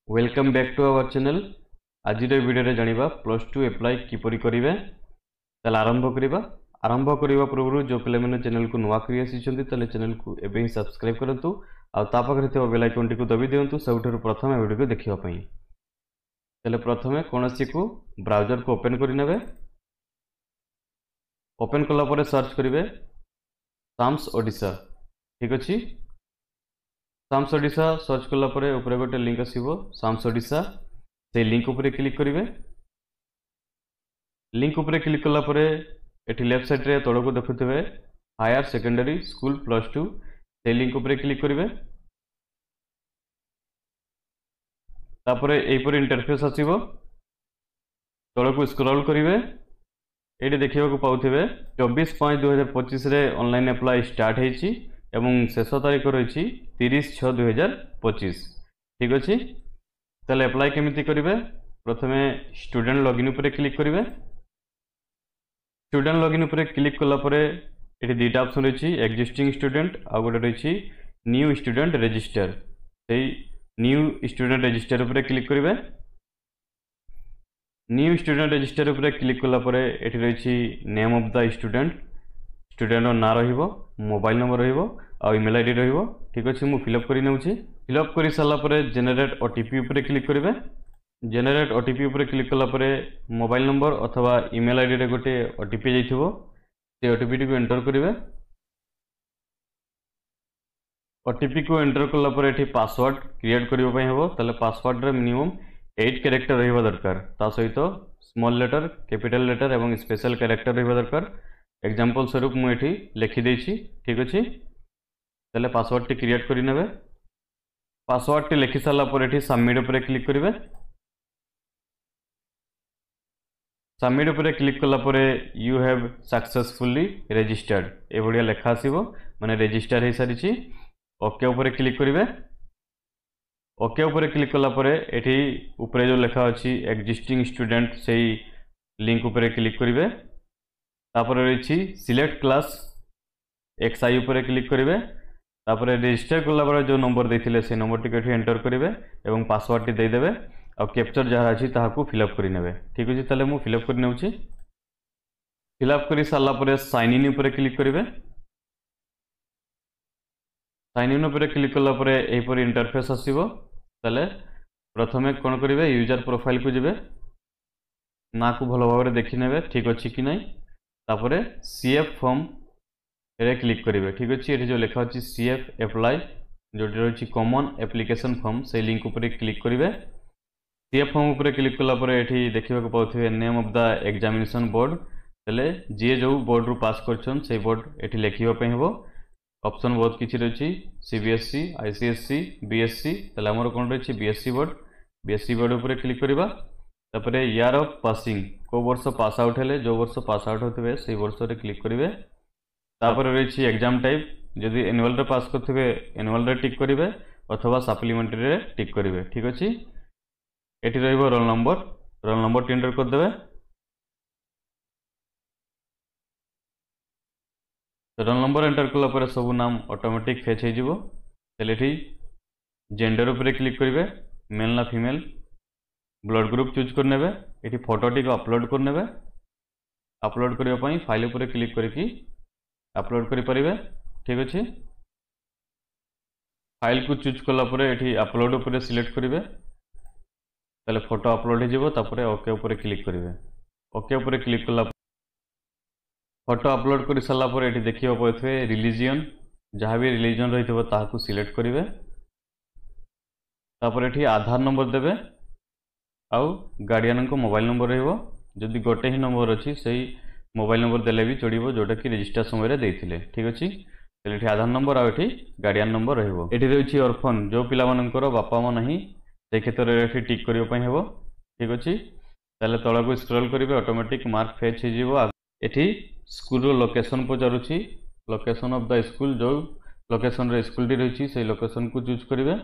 Welcome back to our channel. आज video जानिबा plus two apply किपरि करिवे। ताले आरंभ करबा पूर्व जो पिले माने चैनल को नुवा करी आसीचंती ताले चैनल को एबे ही सब्सक्राइब करंतु आ ता पाखरे थिबा बेल आइकन टी को दबी दियंतु सबठुरु प्रथम वीडियो को देखिबा पई। ताले प्रथमे कोनोसी को ब्राउजर को ओपन करि नेबे। ओपन कला परे सर्च करिवे साम्स ओडिशा। ठीक अछि, साम्स ओडिशा सर्च कला परे ऊपर गोटे लिंक आसीबो साम्स ओडिशा, से लिंक ऊपर क्लिक करिवे। लिंक ऊपर क्लिक कला परे एठी लेफ्ट साइड रे तळको देखुथिबे higher secondary school plus two, से लिंक ऊपर क्लिक करिवे। तापरे एपरि इंटरफेस आसीबो, तळको स्क्रॉल करिवे। एठी देखिबा को पाउथिबे 24/5/2025 रे ऑनलाइन अप्लाई स्टार्ट हेछि एवं शेष तारीख रही 30/6/2025। ठीक अच्छे, ताले अप्लाई केमिति करिवे? प्रथमे स्टूडेंट लॉगिन उपरे क्लिक करिवे। स्टूडेंट लॉगिन उपरे क्लिक कला परे एठी दुईटा ऑप्शन रही एक्जिस्टिंग स्टूडेंट आ गोटे रही न्यू स्टूडेंट रजिस्टर। से न्यू स्टूडेंट रजिस्टर उपरे क्लिक करिवे। न्यू स्टूडेंट रजिस्टर उपरे क्लिक कला परे एठी रही name of the student, student ना रहिबो, मोबाइल नंबर रहिबो आ ईमेल आईडी रहिबो। ठीक अछि, मु फिलअप करि नेउछि। फिलअप करि साला परे जेनेरेट ओटीपी उपरे क्लिक करिवे। जेनेरेट ओटीपी उपरे क्लिक कला परे मोबाइल नंबर अथवा ईमेल आईडी रे गोटे ओटीपी जाइथिबो, से ओटीपी को एंटर करिवे। ओटीपी को एंटर कला परे एठी पासवर्ड क्रिएट करियो पय हेबो। ताले पासवर्ड रे मिनिमम 8 कैरेक्टर रहिबा दरकार। ता सहित स्मॉल लेटर, कैपिटल लेटर एवं स्पेशल कैरेक्टर रहिबा दरकार। एग्जांपल स्वरूप मु एठी लिखि देछि। ठीक अछि, ताले पासवर्ड टी क्रिएट करि नेबे। पासवर्ड टी लिखि साला पर एठी सबमिट उपरे क्लिक करिवे। सबमिट उपरे क्लिक कला परे यू हैव सक्सेसफुली रजिस्टर्ड ए बढिया लेखा आसीबो, माने रजिस्टर हे सारिछि। ओके उपरे क्लिक करिवे। ओके उपरे क्लिक कला परे एठी उपरे जो लेखा अछि एक्जिस्टिंग स्टूडेंट, सेही लिंक उपरे क्लिक करिवे। तापर रही सिलेक्ट क्लास एक्सआई उपरे क्लिक करिवे। तापर रजिस्टर कला परे जो नंबर देथिले से नंबर टी एठी एंटर करिवे एवं पासवर्ड टी दे देबे आ कैप्चर जहा अछि ताहाकू फिलअप करि नेबे। ठीक अछि, ताले मु फिलअप करि नेउछि। फिलअप करि साला परे साइन इन उपरे क्लिक करिवे। साइन इन उपरे क्लिक कला परे एपरि इंटरफेस आसीबो। ताले प्रथमे कोन करिवे यूजर प्रोफाइल को जिवे, ना को भलो भाबरे देखि नेबे ठीक अछि कि नै। तापरे सीएफ फॉर्म रे क्लिक करिवे। ठीक अछि, एठी जो लेखा अछि सीएफ अप्लाई जोटी रही कॉमन एप्लिकेशन फॉर्म, से लिंक उपरे क्लिक करिवे। सीएफ फॉर्म उपरे क्लिक कला परे एठी देखिबा को पाउथिबे name of the examination board. तले जे जो बोर्ड रु पास करछन से बोर्ड एठी लेखिबा पय हेबो। ऑप्शन बहुत किछि रही सीबीएसई, आईसीएसई, बीएससी। तले हमर कोन रही बीएससी बोर्ड। बीएससी बोर्ड उपरे क्लिक करिबा। तापरे ईयर ऑफ पासिंग को वर्ष पास आउट हेले, जो वर्ष पास आउट होतबे से वर्ष रे क्लिक करिवे। तापर रही एग्जाम टाइप, जदि एनुअल रे पास करथिबे एनुअल रे टिक करिवे अथवा सप्लीमेंटरी रे टिक करिवे। ठीक अछि, एठी रहइबो रोल नंबर टी एंटर कर देबे। रोल नंबर एंटर कला परे सब नाम ऑटोमेटिक फेच हे जिवो। तले एठी जेंडर उपरे क्लिक करिवे, मेल ना फीमेल। ब्लड ग्रुप चूज कर नेबे। एठी फोटो टी को अपलोड कर नेबे। अपलोड करियो पई फाइल उपरे क्लिक करके अपलोड करि परिबे। ठीक अछि, फाइल को चूज कला परे एठी अपलोड उपरे सिलेक्ट करिवे। ताले फोटो अपलोड हे जिवो। तापरे ओके उपरे क्लिक करिवे। ओके उपरे क्लिक कला फोटो अपलोड कर सारा पर एठी देखिबा पड़थे रिलीजियन, जहाँ भी रिलीजन रही थो ताहाकू सिलेक्ट करिवे। तापर एठी आधार नंबर देबे आउ गार्डियन को मोबाइल नंबर रहिबो। जदि गोटे ही नंबर अछि सही मोबाइल नंबर देले भी चढ़िबो, जोटा कि रजिस्टर समय रे देथिले। ठीक अछि, तले एठी आधार नंबर आ एठी गार्डियन नंबर रहिबो। एठी रहिछि ऑर्फन, जो पिला मानकर बापा मा नाही से क्षेत्र रे एठी टिक करियो पय हेबो। ठीक अछि, तले तळको स्क्रॉल करिवे, ऑटोमेटिक मार्क फेच हे जिवो। एठी स्कूल रो लोकेशन पचारुछि, लोकेशन ऑफ द स्कूल, जो लोकेशन रे स्कूल टी रहिछि से लोकेशन को चूज करिवे।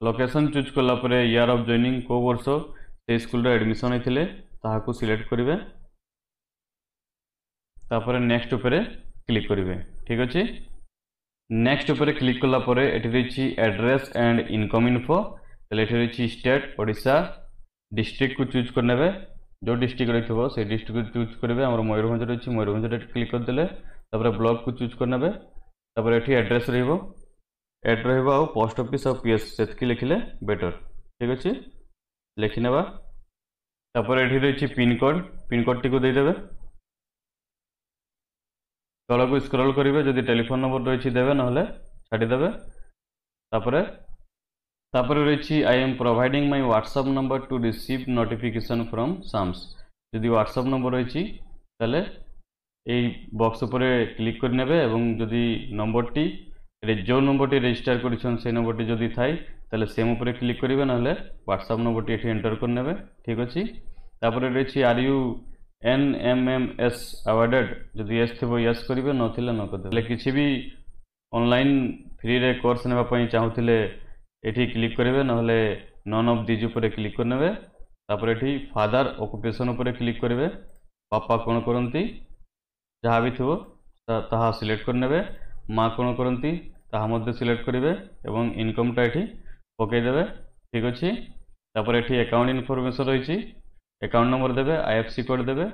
लोकेशन चूज कला परे ईयर ऑफ जॉइनिंग को वर्ष से स्कूल रे एडमिशन हेथिले ताहाकू सिलेक्ट करिवे। तापर नेक्स्ट उपरे क्लिक करेंगे। ठीक अच्छे, नेक्स्ट उपरे क्लिक कला परे एठी रही एड्रेस एंड इनकम इन्फो। ताले एठी रही स्टेट ओडिशा, डिस्ट्रिक्ट को चूज करने, जो डिस्ट्रिक्ट रही थो से डिस्ट्रिक्ट को चूज करेंगे। आम मयूरभंज रही मयूरभंज क्लिक करदे, ब्लॉक को चूज करने, ये एड्रेस एड रहा पोस्ट ऑफिस और पीएस से लिखिले बेटर। ठीक अच्छे, लिखिने ये रही पिनकोड टी को देदेवे, तल को स्क्रॉल करेंगे, जदि टेलीफोन नंबर रही देवे ना छाड़ीदेवे। तापर रही I am providing my WhatsApp number to receive notification from SAMS. जदि व्हाट्सएप नंबर रही ताले यही बॉक्स उपरे क्लिक करने, जदि नंबर टी जो नंबर टी रजिस्टर कर नंबर टी जदि थाई ताले सेम उपरे क्लिक करेंगे, ना व्हाट्सएप नंबर टी ये एंटर करने। ठीक अच्छे, तापर रही आर यू NMMS अवार्डेड, जदि यस थी यस करेंगे, नथिले न करदे। किसी भी ऑनलाइन फ्री रे कोर्स नापी चाहूले ये क्लिक करेंगे, ना नन ऑफ दिज उपरे क्लिक करने। तापर ये फादर ऑक्युपेशन उपरे क्लिक करेंगे, पापा कौन करती जहाँ भी थो ताहा सिलेक्ट करने, माँ कौन करती ताहा मध्य सिलेक्ट करेंगे, एवं इनकमटा ये पकईदे। ठीक अच्छे, तापर ये अकाउंट इनफॉरमेशन रही, अकाउंट नंबर देवे, IFSC कोड देवे,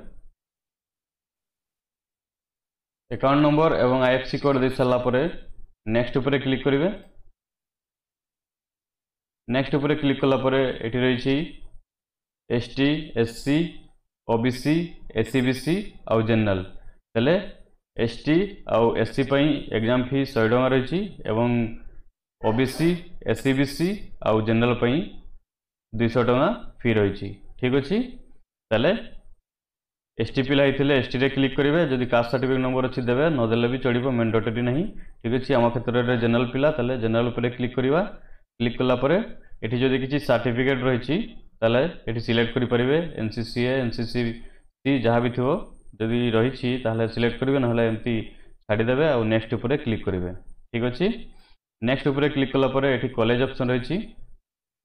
अकाउंट नंबर एवं IFSC कोड दे सारा पर नेक्स्ट उपरे क्लिक करेंगे। नेक्स्ट उपरे क्लिक कला पर ये रही ST SC OBC SCBC आउ जनरल। तेले ST आउ SC पई एग्जाम फी 100 टका रही, एवं OBC SCBC आउ जनरल पई 200 टका फी रही। ठीक अच्छे, ताले ST पिला होते ST रे क्लिक करेंगे, जदि कास्ट सर्टिफिकेट नंबर अच्छी देवे, नदेले भी चलो, मैंडेटरी नहीं। ठीक अच्छे, आम क्षेत्र में जनरल पिला ताले जनरल उपरे क्लिक करवा। क्लिक कला परे एठी जदि किसी सर्टिफिकेट रही ताले एठी सिलेक्ट करि परिबे, NCCA NCCC जहाँ भी थो जदि रही ताले सिलेक्ट करेंगे, ना एमती छाड़ीदेवे और नेक्स्ट उपरे क्लिक करेंगे। ठीक अच्छे, नेक्स्ट उपरे क्लिक कला परे एठी कॉलेज ऑप्शन रही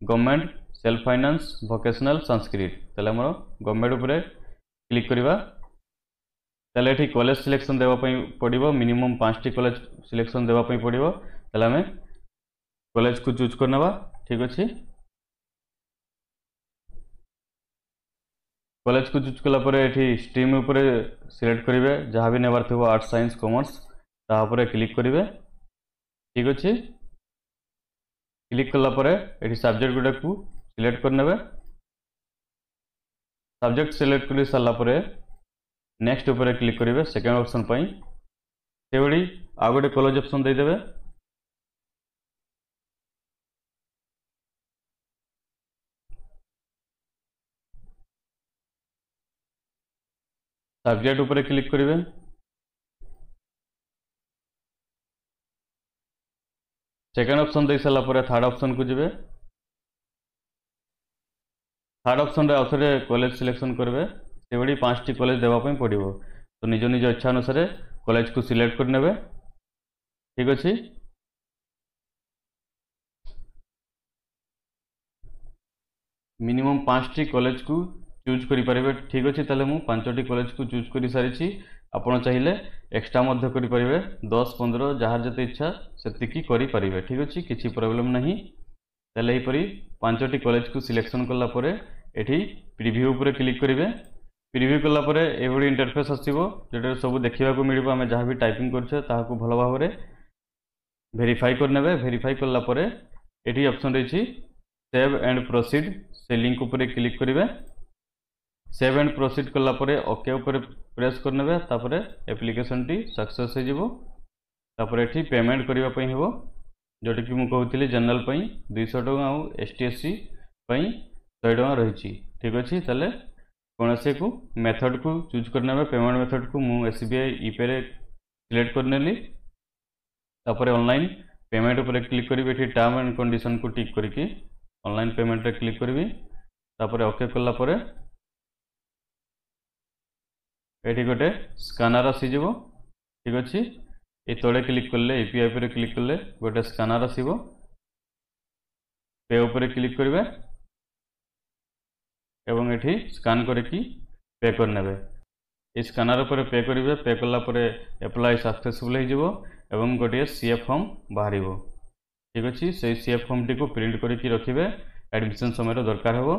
government, self finance, vocational, Sanskrit. ताले हमर गवर्नमेंट उपरे क्लिक करवा। ताले एठी कॉलेज सिलेक्शन देवाई पड़ो, मिनिमम 5टी कॉलेज सिलेक्शन देवाई पड़ो। ताले आमे कॉलेज को चूज करना। ठीक अच्छे, कॉलेज को चूज कला परे एठी स्ट्रीम उपरे सिलेक्ट करेंगे, जहाँ भी नेबार थो आर्ट्स साइंस कॉमर्स तापर क्लिक करेंगे। ठीक अच्छे, क्लिक कला परे एठी सब्जेक्ट गुड़ा को सिलेक्ट करने। सब्जेक्ट सिलेक्ट कर सारा पर नेक्स्ट उपरे क्लिक करेंगे, सेकेंड ऑप्शन पाई से भाई आ गए कॉलेज ऑप्शन देदेवे। सब्जेक्ट उपरे क्लिक करेंगे, सेकेंड ऑप्शन दे सारा पर थर्ड ऑप्शन को जीवे। थर्ड ऑप्शन रे आउथरे कॉलेज सिलेक्शन करेंगे, से भाई 5टी कॉलेज देवाई पड़ो, तो निज निज इच्छा अनुसार कॉलेज को सिलेक्ट करने। ठीक अच्छे, मिनिमम 5टी कॉलेज को चूज करेंगे। ठीक अच्छे, ताले मु 5टी कॉलेज को चूज कर सारी। आपड़ चाहिए एक्सट्रा मध्य करेंगे, 10-15 जहाँ जिते इच्छा से करेंगे। ठीक अच्छे, किसी प्रॉब्लम नहीं। ताले यहीपरी 5टी कॉलेज को सिलेक्शन कला परे एठी प्रीव्यू उपरे क्लिक करेंगे। प्रीव्यू कला परे एभली इंटरफेस आसीबो, जेटा सब देखा मिलिबो। आमे जहाँ भी टाइपिंग करछे ताहाकू भल भाव में वेरीफाई करने। वेरीफाई कला परे एठी ऑप्शन रही सेव एंड प्रोसीड, से लिंक उपरे क्लिक करेंगे। सेव एंड प्रोसीड कला परे ओके उपरे प्रेस करने, तापर एप्लिकेशन टी सक्सेस हो जिवो। तापर एठी पेमेंट करबा पई हेबो, जोटा कि मुझे कहती जनरल 200 टका आउ ST SC 100 टका रही। ठीक अच्छे, ताले कौन से को मेथड को चूज करने। पेमेंट मेथड को मु SBI E-Pay रे सिलेक्ट करने। तापर ऑनलाइन पेमेंट उपरे क्लिक करी, एठी टर्म एंड कंडीशन को टिक करके ऑनलाइन पेमेंट रे क्लिक करी। तापर ओके कला परे एठी गोटे स्कानर आसीजिवो। ठीक अच्छे, ये तले क्लिक कले API पर क्लिक कले गोटे स्कानर आसीबो, पे उपरे क्लिक करेंगे एवं एठी स्कान करके पे करने। ये स्कानर पर पे करेंगे पे कलापर एप्लाय सक्सेसफुल हो गोटे सीए फॉर्म बाहर ठीक अच्छे से सीए फॉर्म टी प्रिंट करके रखिए एडमिशन समय दरकार हो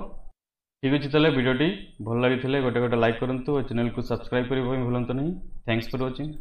ठीक अच्छे तेल भिडियोटी भल लगी गोटे गोटे लाइक करूँ और चैनल को सब्सक्राइब करने भूलु नहीं थैंक्स फॉर वाचिंग।